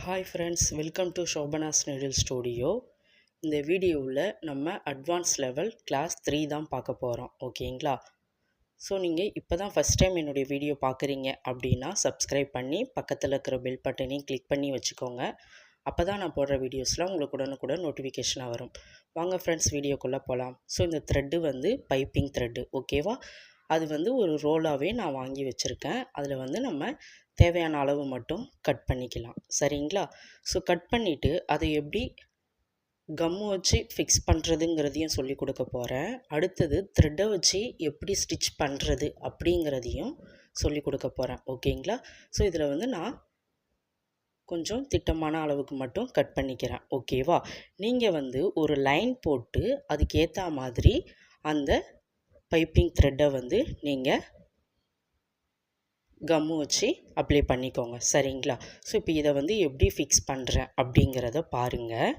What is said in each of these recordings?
Hi friends, welcome to Shobana's needle studio. இந்த வீடியோவில் நம்ம அட்வான்ஸ் லெவல் கிளாஸ் 3 தான் பார்க்க போகிறோம். ஓகேங்களா? ஸோ நீங்கள் இப்போ தான் ஃபஸ்ட் டைம் என்னுடைய வீடியோ பார்க்குறீங்க அப்படின்னா சப்ஸ்கிரைப் பண்ணி பக்கத்தில் இருக்கிற பெல் பட்டனையும் கிளிக் பண்ணி வச்சுக்கோங்க. அப்போ தான் நான் போடுற வீடியோஸ்லாம் உங்களுக்கு உடனுக்குடன் நோட்டிஃபிகேஷனாக வரும். வாங்க ஃப்ரெண்ட்ஸ், வீடியோக்குள்ளே போகலாம். ஸோ இந்த த்ரெட்டு வந்து பைப்பிங் த்ரெட்டு. ஓகேவா? அது வந்து ஒரு ரோலாகவே நான் வாங்கி வச்சுருக்கேன். அதில் வந்து நம்ம தேவையான அளவு மட்டும் கட் பண்ணிக்கலாம். சரிங்களா? ஸோ கட் பண்ணிவிட்டு அதை எப்படி கம்மு வச்சு ஃபிக்ஸ் பண்ணுறதுங்கிறதையும் சொல்லி கொடுக்க போகிறேன். அடுத்தது த்ரெட்டை வச்சு எப்படி ஸ்டிச் பண்ணுறது அப்படிங்கிறதையும் சொல்லி கொடுக்க போகிறேன். ஓகேங்களா? ஸோ இதில் வந்து நான் கொஞ்சம் திட்டமான அளவுக்கு மட்டும் கட் பண்ணிக்கிறேன். ஓகேவா? நீங்கள் வந்து ஒரு லைன் போட்டு அதுக்கேற்ற மாதிரி அந்த பைப்பிங் த்ரெட்டை வந்து நீங்கள் கம்மு வச்சு அப்ளை பண்ணிக்கோங்க. சரிங்களா? ஸோ இப்போ இதை வந்து எப்படி ஃபிக்ஸ் பண்ணுறேன் அப்படிங்கிறத பாருங்கள்.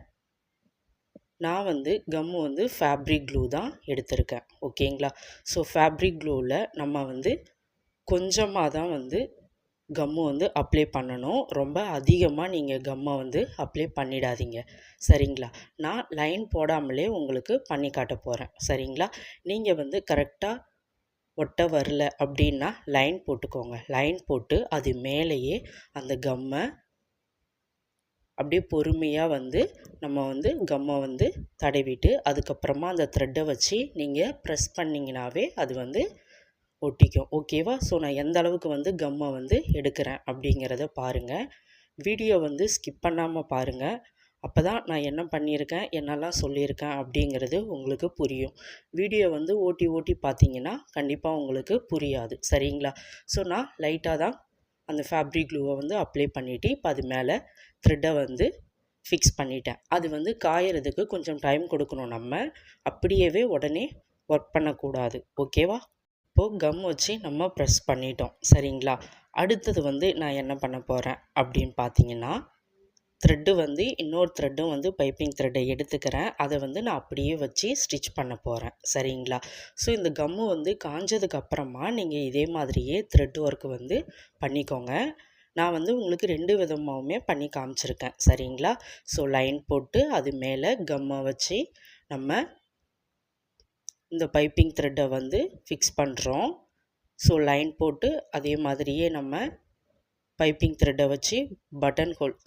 நான் வந்து கம்மு வந்து ஃபேப்ரிக் க்ளூ தான் எடுத்திருக்கேன். ஓகேங்களா? ஸோ ஃபேப்ரிக் க்ளூவில் நம்ம வந்து கொஞ்சமாக தான் வந்து கம்மு வந்து அப்ளை பண்ணணும். ரொம்ப அதிகமாக நீங்கள் கம்மை வந்து அப்ளை பண்ணிடாதீங்க. சரிங்களா? நான் லைன் போடாமலே உங்களுக்கு பண்ணி காட்ட போகிறேன். சரிங்களா? நீங்கள் வந்து கரெக்டாக ஒட்ட வரல அப்படின்னா லைன் போட்டுக்கோங்க. லைன் போட்டு அது மேலேயே அந்த கம்மை அப்படியே பொறுமையாக வந்து நம்ம வந்து கம்மை வந்து தடவிட்டு அதுக்கப்புறமா அந்த த்ரெட்டை வச்சு நீங்கள் ப்ரெஸ் பண்ணிங்கனாவே அது வந்து ஒட்டிக்கும். ஓகேவா? ஸோ நான் எந்த அளவுக்கு வந்து கம்மை வந்து எடுக்கிறேன் அப்படிங்கிறத பாருங்கள். வீடியோ வந்து ஸ்கிப் பண்ணாமல் பாருங்கள். அப்போ தான் நான் என்ன பண்ணியிருக்கேன், என்னெல்லாம் சொல்லியிருக்கேன் அப்படிங்கிறது உங்களுக்கு புரியும். வீடியோ வந்து ஓட்டி பார்த்தீங்கன்னா கண்டிப்பாக உங்களுக்கு புரியாது. சரிங்களா? ஸோ நான் லைட்டாக தான் அந்த ஃபேப்ரிக் க்ளூவை வந்து அப்ளை பண்ணிவிட்டு இப்போ அது மேலே த்ரெட்டை வந்து ஃபிக்ஸ் பண்ணிட்டேன். அது வந்து காயறதுக்கு கொஞ்சம் டைம் கொடுக்கணும். நம்ம அப்படியே உடனே ஒர்க் பண்ணக்கூடாது. ஓகேவா? இப்போது கம் வச்சு நம்ம ப்ரெஸ் பண்ணிட்டோம். சரிங்களா? அடுத்தது வந்து நான் என்ன பண்ண போகிறேன் அப்படின்னு பார்த்தீங்கன்னா, த்ரெட்டு வந்து இன்னொரு த்ரெட்டும் வந்து பைப்பிங் த்ரெட்டை எடுத்துக்கிறேன். அதை வந்து நான் அப்படியே வச்சு ஸ்டிச் பண்ண போகிறேன். சரிங்களா? ஸோ இந்த கம்மு வந்து காஞ்சதுக்கு அப்புறமா நீங்கள் இதே மாதிரியே த்ரெட் ஒர்க்கு வந்து பண்ணிக்கோங்க. நான் வந்து உங்களுக்கு 2 விதமாகவுமே பண்ணி காமிச்சிருக்கேன். சரிங்களா? ஸோ லைன் போட்டு அது மேலே கம்மை வச்சு நம்ம இந்த பைப்பிங் த்ரெட்டை வந்து ஃபிக்ஸ் பண்ணுறோம். ஸோ லைன் போட்டு அதே மாதிரியே நம்ம பைப்பிங் த்ரெட்டை வச்சு பட்டன் ஹோல்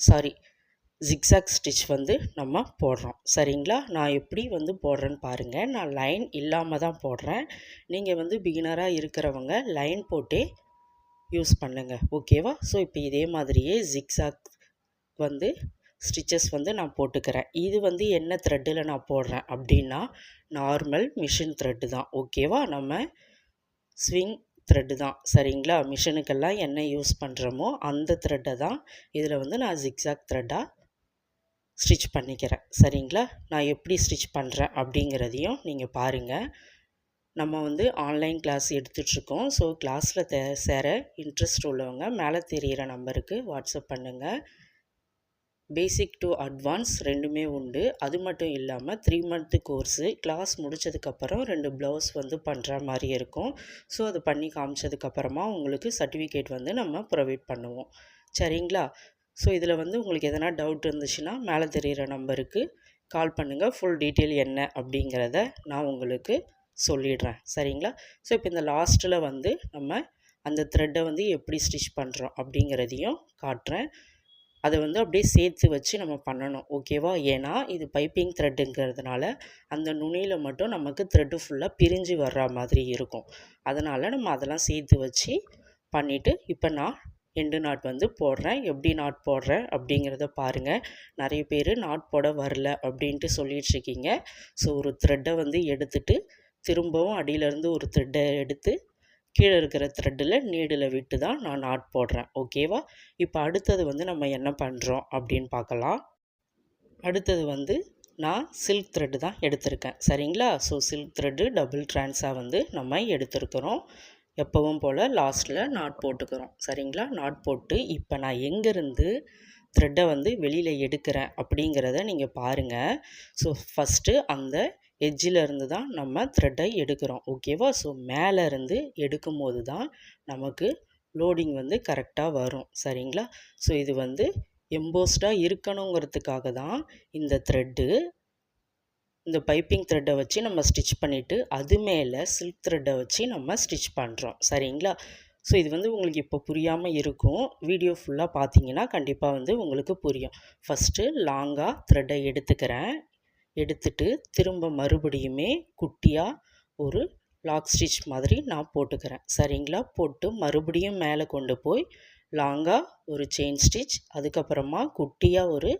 ஜிக்ஸாக் ஸ்டிச் வந்து நம்ம போடுறோம். சரிங்களா? நான் எப்படி வந்து போடுறேன்னு பாருங்கள். நான் லைன் இல்லாமல் தான் போடுறேன். நீங்கள் வந்து பிகினராக இருக்கிறவங்க லைன் போட்டே யூஸ் பண்ணுங்கள். ஓகேவா? ஸோ இப்போ இதே மாதிரியே ஜிக்ஸாக் வந்து ஸ்டிச்சஸ் வந்து நான் போட்டுக்கிறேன். இது வந்து என்ன த்ரெட்டில் நான் போடுறேன் அப்படின்னா நார்மல் மிஷின் த்ரெட்டு தான். ஓகேவா? நம்ம ஸ்விங் த்ரெட்டு தான். சரிங்களா? மிஷினுக்கெல்லாம் என்ன யூஸ் பண்ணுறோமோ அந்த த்ரெட்டை தான் இதில் வந்து நான் ஜிக்ஸாக் த்ரெட்டாக ஸ்டிச் பண்ணிக்கிறேன். சரிங்களா? நான் எப்படி ஸ்டிச் பண்ணுறேன் அப்படிங்கிறதையும் நீங்கள் பாருங்கள். நம்ம வந்து ஆன்லைன் கிளாஸ் எடுத்துகிட்ருக்கோம். ஸோ கிளாஸில் சேர இன்ட்ரெஸ்ட் உள்ளவங்க மேலே தெரிகிற நம்பருக்கு வாட்ஸ்அப் பண்ணுங்கள். பேசிக் டு அட்வான்ஸ் ரெண்டுமே உண்டு. அது மட்டும் இல்லாமல் 3 மந்த்து கோர்ஸு கிளாஸ் முடித்ததுக்கப்புறம் 2 ப்ளவுஸ் வந்து பண்ணுற மாதிரி இருக்கும். ஸோ அது பண்ணி காமிச்சதுக்கப்புறமா உங்களுக்கு சர்டிஃபிகேட் வந்து நம்ம ப்ரொவைட் பண்ணுவோம். சரிங்களா? ஸோ இதில் வந்து உங்களுக்கு எதனா டவுட் இருந்துச்சுன்னா மேலே தெரிகிற நம்பருக்கு கால் பண்ணுங்கள். ஃபுல் டீட்டெயில் என்ன அப்படிங்கிறத நான் உங்களுக்கு சொல்லிடுறேன். சரிங்களா? ஸோ இப்போ இந்த லாஸ்ட்டில் வந்து நம்ம அந்த த்ரெட்டை வந்து எப்படி ஸ்டிச் பண்ணுறோம் அப்படிங்கிறதையும் காட்டுறேன். அதை வந்து அப்படியே சேர்த்து வச்சு நம்ம பண்ணணும். ஓகேவா? ஏன்னா இது பைப்பிங் த்ரெட்டுங்கிறதுனால அந்த நுனியில் மட்டும் நமக்கு த்ரெட்டு ஃபுல்லாக பிரிஞ்சு வர்ற மாதிரி இருக்கும். அதனால் நம்ம அதெல்லாம் சேர்த்து வச்சு பண்ணிவிட்டு இப்போ நான் எண்டு நாட் வந்து போடுறேன். எப்படி நாட் போடுறேன் அப்படிங்கிறத பாருங்கள். நிறைய பேர் நாட் போட வரல அப்படின்ட்டு சொல்லிகிட்ருக்கீங்க. ஸோ ஒரு த்ரெட்டை வந்து எடுத்துட்டு திரும்பவும் அடியிலேருந்து ஒரு த்ரெட்டை எடுத்து கீழே இருக்கிற த்ரெட்டில் நீடில் விட்டு தான் நான் நாட் போடுறேன். ஓகேவா? இப்போ அடுத்தது வந்து நம்ம என்ன பண்ணுறோம் அப்படின்னு பார்க்கலாம். அடுத்தது வந்து நான் சில்க் த்ரெட்டு தான் எடுத்திருக்கேன். சரிங்களா? ஸோ சில்க் த்ரெட்டு டபுள் ட்ரான்ஸாக வந்து நம்ம எடுத்துருக்கிறோம். எப்பவும் போல் லாஸ்ட்டில் நாட் போட்டுக்கிறோம். சரிங்களா? நாட் போட்டு இப்போ நான் எங்கேருந்து த்ரெட்டை வந்து வெளியில் எடுக்கிறேன் அப்படிங்கிறத நீங்கள் பாருங்கள். ஸோ ஃபஸ்ட்டு அந்த எட்ஜிலேருந்து தான் நம்ம த்ரெட்டை எடுக்கிறோம். ஓகேவா? ஸோ மேலேருந்து எடுக்கும் போது தான் நமக்கு லோடிங் வந்து கரெக்டாக வரும். சரிங்களா? ஸோ இது வந்து எம்போஸ்டாக இருக்கணுங்கிறதுக்காக தான் இந்த த்ரெட்டு. இந்த பைப்பிங் த்ரெட்டை வச்சு நம்ம ஸ்டிச் பண்ணிவிட்டு அது மேலே சில்க் த்ரெட்டை வச்சு நம்ம ஸ்டிச் பண்ணுறோம். சரிங்களா? ஸோ இது வந்து உங்களுக்கு இப்போ புரியாமல் இருக்கும். வீடியோ ஃபுல்லாக பார்த்தீங்கன்னா கண்டிப்பாக வந்து உங்களுக்கு புரியும். ஃபஸ்ட்டு லாங்காக த்ரெட்டை எடுத்துக்கிறேன். எடுத்துட்டு திரும்ப மறுபடியுமே குட்டியாக ஒரு லாக் ஸ்டிச் மாதிரி நான் போட்டுக்கிறேன். சரிங்களா? போட்டு மறுபடியும் மேலே கொண்டு போய் லாங்காக ஒரு செயின் ஸ்டிச், அதுக்கப்புறமா குட்டியாக ஒரு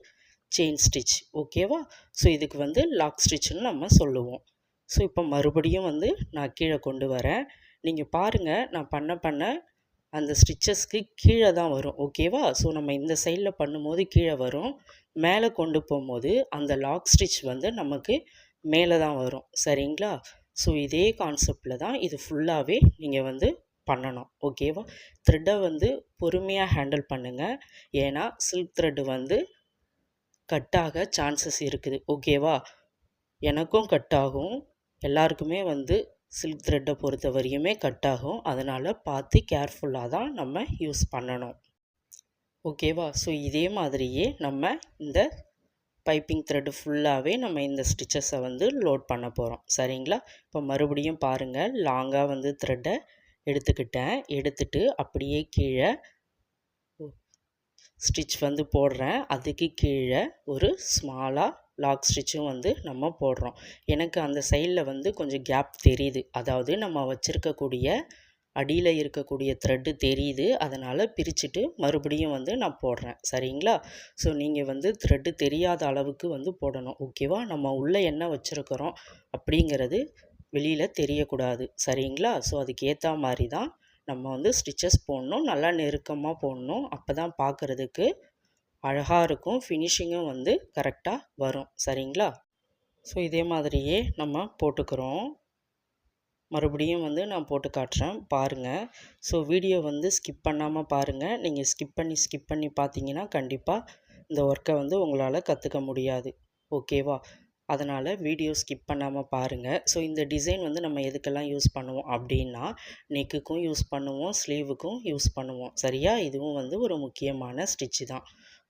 செயின் ஸ்டிச். ஓகேவா? ஸோ இதுக்கு வந்து லாக் ஸ்டிச்சுன்னு நம்ம சொல்லுவோம். ஸோ இப்போ மறுபடியும் வந்து நான் கீழே கொண்டு வரேன். நீங்கள் பாருங்கள், நான் பண்ண அந்த ஸ்டிச்சஸ்க்கு கீழே தான் வரும். ஓகேவா? ஸோ நம்ம இந்த சைடில் பண்ணும்போது கீழே வரும். மேலே கொண்டு போகும்போது அந்த லாக் ஸ்டிச் வந்து நமக்கு மேலே தான் வரும். சரிங்களா? ஸோ இதே கான்செப்டில் தான் இது ஃபுல்லாகவே நீங்கள் வந்து பண்ணணும். ஓகேவா? த்ரெட்டை வந்து பொறுமையாக ஹேண்டில் பண்ணுங்கள். ஏன்னா சில்க் த்ரெட்டு வந்து கட்டாக சான்சஸ் இருக்குது. ஓகேவா? எனக்கும் கட் ஆகும். எல்லாருக்குமே வந்து சில்க் த்ரெட்டை பொறுத்த வரையுமே கட் ஆகும். அதனால் பார்த்து கேர்ஃபுல்லாக தான் நம்ம யூஸ் பண்ணணும். ஓகேவா? ஸோ இதே மாதிரியே நம்ம இந்த பைப்பிங் த்ரெட்டு ஃபுல்லாகவே நம்ம இந்த ஸ்டிச்சஸை வந்து லோட் பண்ண போகிறோம். சரிங்களா? இப்போ மறுபடியும் பாருங்கள், லாங்காக வந்து த்ரெட்டை எடுத்துக்கிட்டேன். எடுத்துட்டு அப்படியே கீழே ஸ்டிச் வந்து போடுறேன். அதுக்கு கீழே ஒரு ஸ்மாலாக லாக் ஸ்டிச்சும் வந்து நம்ம போடுறோம். எனக்கு அந்த சைடில் வந்து கொஞ்சம் கேப் தெரியுது. அதாவது நம்ம வச்சுருக்கக்கூடிய அடியில் இருக்கக்கூடிய த்ரெட்டு தெரியுது. அதனால் பிரிச்சுட்டு மறுபடியும் வந்து நான் போடுறேன். சரிங்களா? ஸோ நீங்கள் வந்து த்ரெட்டு தெரியாத அளவுக்கு வந்து போடணும். ஓகேவா? நம்ம உள்ளே என்ன வச்சுருக்கிறோம் அப்படிங்கிறது வெளியில் தெரியக்கூடாது. சரிங்களா? ஸோ அதுக்கு ஏற்ற மாதிரி தான் நம்ம வந்து ஸ்டிச்சஸ் போடணும். நல்லா நெருக்கமாக போடணும். அப்போ தான் பார்க்குறதுக்கு அழகாக இருக்கும். ஃபினிஷிங்கும் வந்து கரெக்டாக வரும். சரிங்களா? ஸோ இதே மாதிரியே நம்ம போட்டுக்கிறோம். மறுபடியும் வந்து நான் போட்டு காட்டுறேன் பாருங்கள். ஸோ வீடியோ வந்து ஸ்கிப் பண்ணாமல் பாருங்கள். நீங்கள் ஸ்கிப் பண்ணி பார்த்தீங்கன்னா கண்டிப்பாக இந்த ஒர்க்கை வந்து உங்களால் கற்றுக்க முடியாது. ஓகேவா? அதனால் வீடியோ ஸ்கிப் பண்ணாமல் பாருங்கள். ஸோ இந்த டிசைன் வந்து நம்ம எதுக்கெல்லாம் யூஸ் பண்ணுவோம் அப்படின்னா, நெக்குக்கும் யூஸ் பண்ணுவோம், ஸ்லீவுக்கும் யூஸ் பண்ணுவோம். சரியா? இதுவும் வந்து ஒரு முக்கியமான ஸ்டிச்சு தான்.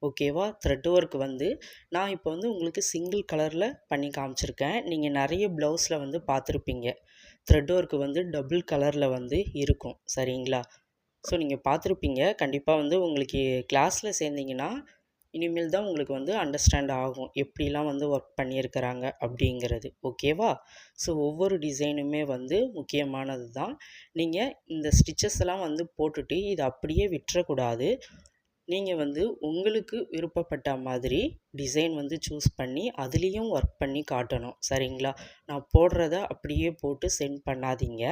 ஓகேவா? த்ரெட் ஒர்க் வந்து நான் இப்போ வந்து உங்களுக்கு சிங்கிள் கலரில் பண்ணி காமிச்சிருக்கேன். நீங்கள் நிறைய ப்ளவுஸில் வந்து பார்த்துருப்பீங்க. த்ரெட் ஒர்க் வந்து டபுள் கலரில் வந்து இருக்கும். சரிங்களா? ஸோ நீங்கள் பார்த்துருப்பீங்க. கண்டிப்பாக வந்து உங்களுக்கு கிளாஸில் சேர்ந்தீங்கன்னா இனிமேல் தான் உங்களுக்கு வந்து அண்டர்ஸ்டாண்ட் ஆகும். எப்படிலாம் வந்து ஒர்க் பண்ணியிருக்கிறாங்க அப்படிங்கிறது. ஓகேவா? ஸோ ஒவ்வொரு டிசைனுமே வந்து முக்கியமானது தான். நீங்கள் இந்த ஸ்டிச்சஸ் எல்லாம் வந்து போட்டுட்டு இதை அப்படியே விட்டுறக்கூடாது. நீங்கள் வந்து உங்களுக்கு விருப்பப்பட்ட மாதிரி டிசைன் வந்து சூஸ் பண்ணி அதுலேயும் ஒர்க் பண்ணி காட்டணும். சரிங்களா? நான் போடுறத அப்படியே போட்டு சென்ட் பண்ணாதீங்க.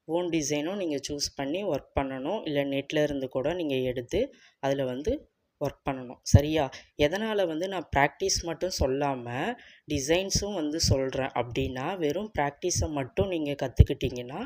ஓன் டிசைனும் நீங்கள் சூஸ் பண்ணி ஒர்க் பண்ணணும். இல்லை நெட்டில் இருந்து கூட நீங்கள் எடுத்து அதில் வந்து ஒர்க் பண்ணணும். சரியா? எதனால் வந்து நான் ப்ராக்டிஸ் மட்டும் சொல்லாமல் டிசைன்ஸும் வந்து சொல்கிறேன் அப்படின்னா, வெறும் ப்ராக்டிஸை மட்டும் நீங்கள் கற்றுக்கிட்டிங்கன்னா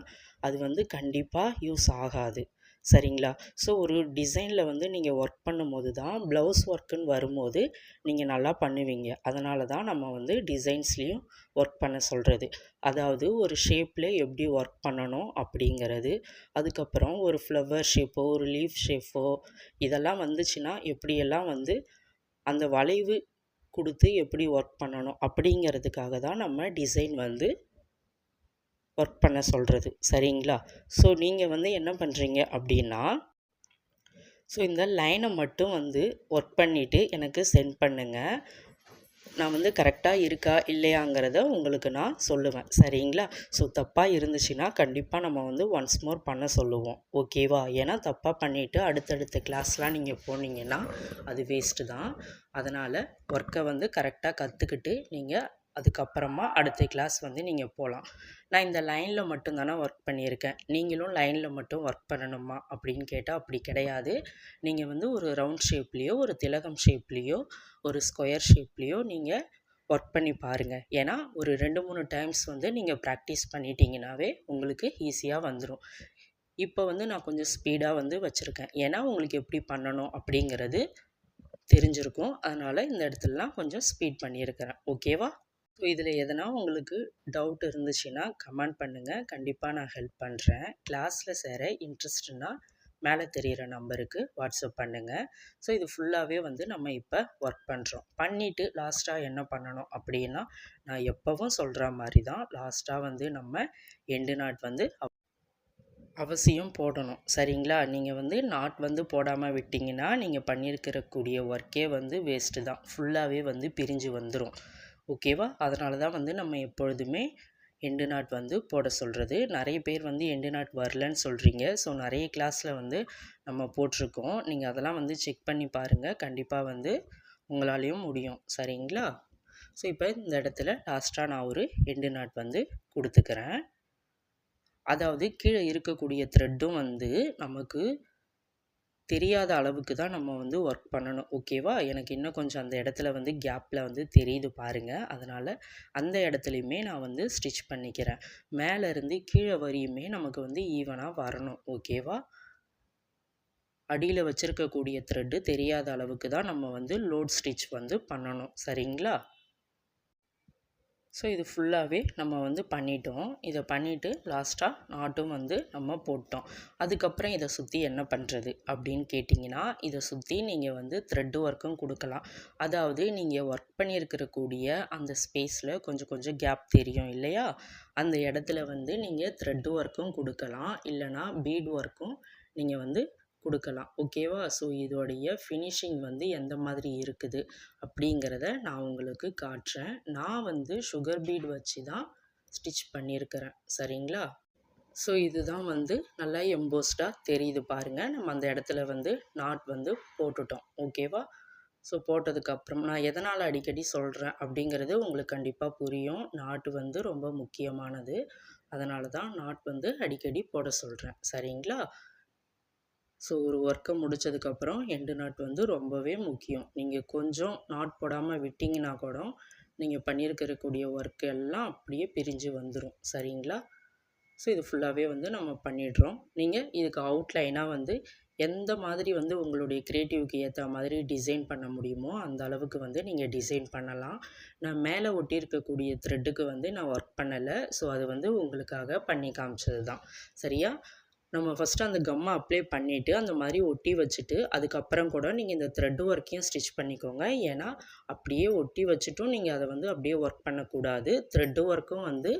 அது வந்து கண்டிப்பாக யூஸ் ஆகாது. சரிங்களா? ஸோ ஒரு டிசைனில் வந்து நீங்கள் ஒர்க் பண்ணும்போது தான் ப்ளவுஸ் ஒர்க்குன்னு வரும்போது நீங்கள் நல்லா பண்ணுவீங்க. அதனால தான் நம்ம வந்து டிசைன்ஸ்லேயும் ஒர்க் பண்ண சொல்கிறது. அதாவது ஒரு ஷேப்பில் எப்படி ஒர்க் பண்ணணும் அப்படிங்கிறது, அதுக்கப்புறம் ஒரு ஃப்ளவர் ஷேப்போ ஒரு லீஃப் ஷேப்போ இதெல்லாம் வந்துச்சுன்னா எப்படியெல்லாம் வந்து அந்த வளைவு கொடுத்து எப்படி ஒர்க் பண்ணணும் அப்படிங்கிறதுக்காக தான் நம்ம டிசைன் வந்து ஒர்க் பண்ண சொல்கிறது. சரிங்களா? ஸோ நீங்கள் வந்து என்ன பண்ணுறீங்க அப்படின்னா, ஸோ இந்த லைனை மட்டும் வந்து ஒர்க் பண்ணிவிட்டு எனக்கு சென்ட் பண்ணுங்கள். நான் வந்து கரெக்டாக இருக்கா இல்லையாங்கிறத உங்களுக்கு நான் சொல்லுவேன். சரிங்களா? ஸோ தப்பாக இருந்துச்சுன்னா கண்டிப்பாக நம்ம வந்து ஒன்ஸ் மோர் பண்ண சொல்லுவோம். ஓகேவா? ஏன்னா தப்பாக பண்ணிவிட்டு அடுத்தடுத்த கிளாஸ்லாம் நீங்கள் போனீங்கன்னா அது வேஸ்ட்டு தான். அதனால் ஒர்க்கை வந்து கரெக்டாக கற்றுக்கிட்டு நீங்கள் அதுக்கப்புறமா அடுத்த கிளாஸ் வந்து நீங்கள் போகலாம். நான் இந்த லைனில் மட்டும் தானே ஒர்க் பண்ணியிருக்கேன், நீங்களும் லைனில் மட்டும் ஒர்க் பண்ணணுமா அப்படின்னு கேட்டால் அப்படி கிடையாது. நீங்கள் வந்து ஒரு ரவுண்ட் ஷேப்லேயோ ஒரு திலகம் ஷேப்லேயோ ஒரு ஸ்கொயர் ஷேப்லேயோ நீங்கள் ஒர்க் பண்ணி பாருங்கள். ஏன்னா ஒரு 2-3 டைம்ஸ் வந்து நீங்கள் ப்ராக்டிஸ் பண்ணிட்டீங்கன்னாவே உங்களுக்கு ஈஸியாக வந்துடும். இப்போ வந்து நான் கொஞ்சம் ஸ்பீடாக வந்து வச்சுருக்கேன். ஏன்னா உங்களுக்கு எப்படி பண்ணணும் அப்படிங்கிறது தெரிஞ்சிருக்கும். அதனால் இந்த இடத்துலலாம் கொஞ்சம் ஸ்பீட் பண்ணியிருக்கிறேன். ஓகேவா? ஸோ இதில் எதனா உங்களுக்கு டவுட் இருந்துச்சுன்னா கமெண்ட் பண்ணுங்கள். கண்டிப்பாக நான் ஹெல்ப் பண்ணுறேன். கிளாஸில் சேர இன்ட்ரெஸ்ட்னா மேலே தெரிகிற நம்பருக்கு வாட்ஸ்அப் பண்ணுங்கள். ஸோ இது ஃபுல்லாகவே வந்து நம்ம இப்போ ஒர்க் பண்ணுறோம். பண்ணிவிட்டு லாஸ்ட்டாக என்ன பண்ணணும் அப்படின்னா, நான் எப்போவும் சொல்கிற மாதிரி தான் லாஸ்ட்டாக வந்து நம்ம எண்டு நாட் வந்து அவசியம் போடணும். சரிங்களா? நீங்கள் வந்து நாட் வந்து போடாமல் விட்டிங்கன்னா நீங்கள் பண்ணியிருக்கிறக்கூடிய ஒர்க்கே வந்து வேஸ்ட்டு தான். ஃபுல்லாகவே வந்து பிரிஞ்சு வந்துடும். ஓகேவா? அதனால தான் வந்து நம்ம எப்பொழுதுமே எண்டு நாட் வந்து போட சொல்கிறது. நிறைய பேர் வந்து எண்டு நாட் வரலன்னு சொல்கிறீங்க. ஸோ நிறைய கிளாஸில் வந்து நம்ம போட்டிருக்கோம். நீங்கள் அதெல்லாம் வந்து செக் பண்ணி பாருங்கள். கண்டிப்பாக வந்து உங்களாலேயும் முடியும். சரிங்களா? ஸோ இப்போ இந்த இடத்துல லாஸ்ட்டாக நான் ஒரு எண்டு நாட் வந்து கொடுத்துக்கிறேன். அதாவது கீழே இருக்கக்கூடிய த்ரெட்டும் வந்து நமக்கு தெரியாத அளவுக்கு தான் நம்ம வந்து ஒர்க் பண்ணணும். ஓகேவா? எனக்கு இன்னும் கொஞ்சம் அந்த இடத்துல வந்து கேப்பில் வந்து தெரியுது பாருங்கள். அதனால் அந்த இடத்துலையுமே நான் வந்து ஸ்டிச் பண்ணிக்கிறேன். மேலேருந்து கீழே வரையுமே நமக்கு வந்து ஈவனாக வரணும். ஓகேவா? அடியில் வச்சுருக்கக்கூடிய த்ரெட்டு தெரியாத அளவுக்கு தான் நம்ம வந்து லோட் ஸ்டிச் வந்து பண்ணணும். சரிங்களா? ஸோ இது ஃபுல்லாகவே நம்ம வந்து பண்ணிட்டோம். இதை பண்ணிவிட்டு லாஸ்ட்டாக நாட்டும் வந்து நம்ம போட்டோம். அதுக்கப்புறம் இதை சுற்றி என்ன பண்ணுறது அப்படின்னு கேட்டிங்கன்னா, இதை சுற்றி நீங்கள் வந்து த்ரெட் ஒர்க்கும் கொடுக்கலாம். அதாவது நீங்கள் ஒர்க் பண்ணியிருக்கக்கூடிய அந்த ஸ்பேஸில் கொஞ்சம் கொஞ்சம் கேப் தெரியும் இல்லையா? அந்த இடத்துல வந்து நீங்கள் த்ரெட் ஒர்க்கும் கொடுக்கலாம். இல்லைனா பீட் ஒர்க்கும் நீங்கள் வந்து கொடுக்கலாம். ஓகேவா? ஸோ இதோடைய ஃபினிஷிங் வந்து எந்த மாதிரி இருக்குது அப்படிங்கிறத நான் உங்களுக்கு காட்டுறேன். நான் வந்து சுகர் பீட் வச்சு தான் ஸ்டிச் பண்ணியிருக்கிறேன். சரிங்களா? ஸோ இதுதான் வந்து நல்லா எம்போஸ்டாக தெரியுது பாருங்கள். நம்ம அந்த இடத்துல வந்து நாட் வந்து போட்டுட்டோம். ஓகேவா? ஸோ போட்டதுக்கப்புறம் நான் எதனால் அடிக்கடி சொல்கிறேன் அப்படிங்கிறது உங்களுக்கு கண்டிப்பாக புரியும். நாட்டு வந்து ரொம்ப முக்கியமானது. அதனால தான் நாட் வந்து அடிக்கடி போட சொல்கிறேன். சரிங்களா? ஸோ ஒரு ஒர்க்கை முடித்ததுக்கப்புறம் எண்டு நாட் வந்து ரொம்பவே முக்கியம். நீங்கள் கொஞ்சம் நாட் போடாமல் விட்டிங்கன்னா கூட நீங்கள் பண்ணியிருக்கக்கூடிய ஒர்க் எல்லாம் அப்படியே பிரிஞ்சு வந்துடும். சரிங்களா? ஸோ இது ஃபுல்லாகவே வந்து நம்ம பண்ணிடுறோம். நீங்கள் இதுக்கு அவுட்லைனாக வந்து எந்த மாதிரி வந்து உங்களுடைய க்ரியேட்டிவ்க்கு ஏற்ற மாதிரி டிசைன் பண்ண முடியுமோ அந்த அளவுக்கு வந்து நீங்கள் டிசைன் பண்ணலாம். நான் மேலே ஒட்டியிருக்கக்கூடிய த்ரெட்டுக்கு வந்து நான் ஒர்க் பண்ணலை. ஸோ அது வந்து உங்களுக்காக பண்ணி காமிச்சது தான். சரியா? நம்ம ஃபஸ்ட்டு அந்த கம்மை அப்ளை பண்ணிவிட்டு அந்த மாதிரி ஒட்டி வச்சுட்டு அதுக்கப்புறம் கூட நீங்கள் இந்த த்ரெட் ஒர்க்கையும் ஸ்டிச் பண்ணிக்கோங்க. ஏன்னா அப்படியே ஒட்டி வச்சுட்டும் நீங்கள் அதை வந்து அப்படியே ஒர்க் பண்ணக்கூடாது. த்ரெட் ஒர்க்கும் வந்து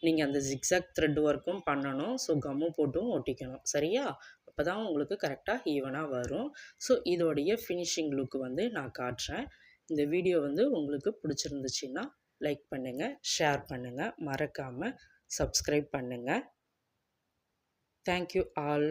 நீங்கள் அந்த ஜிக்ஸாக் த்ரெட் ஒர்க்கும் பண்ணணும். ஸோ கம்மு போட்டும் ஒட்டிக்கணும். சரியா? அப்போ தான் உங்களுக்கு கரெக்டாக ஈவனாக வரும். ஸோ இதோடைய ஃபினிஷிங் லுக் வந்து நான் காட்டுறேன். இந்த வீடியோ வந்து உங்களுக்கு பிடிச்சிருந்துச்சின்னா லைக் பண்ணுங்கள், ஷேர் பண்ணுங்கள், மறக்காமல் சப்ஸ்கிரைப் பண்ணுங்கள். Thank you all.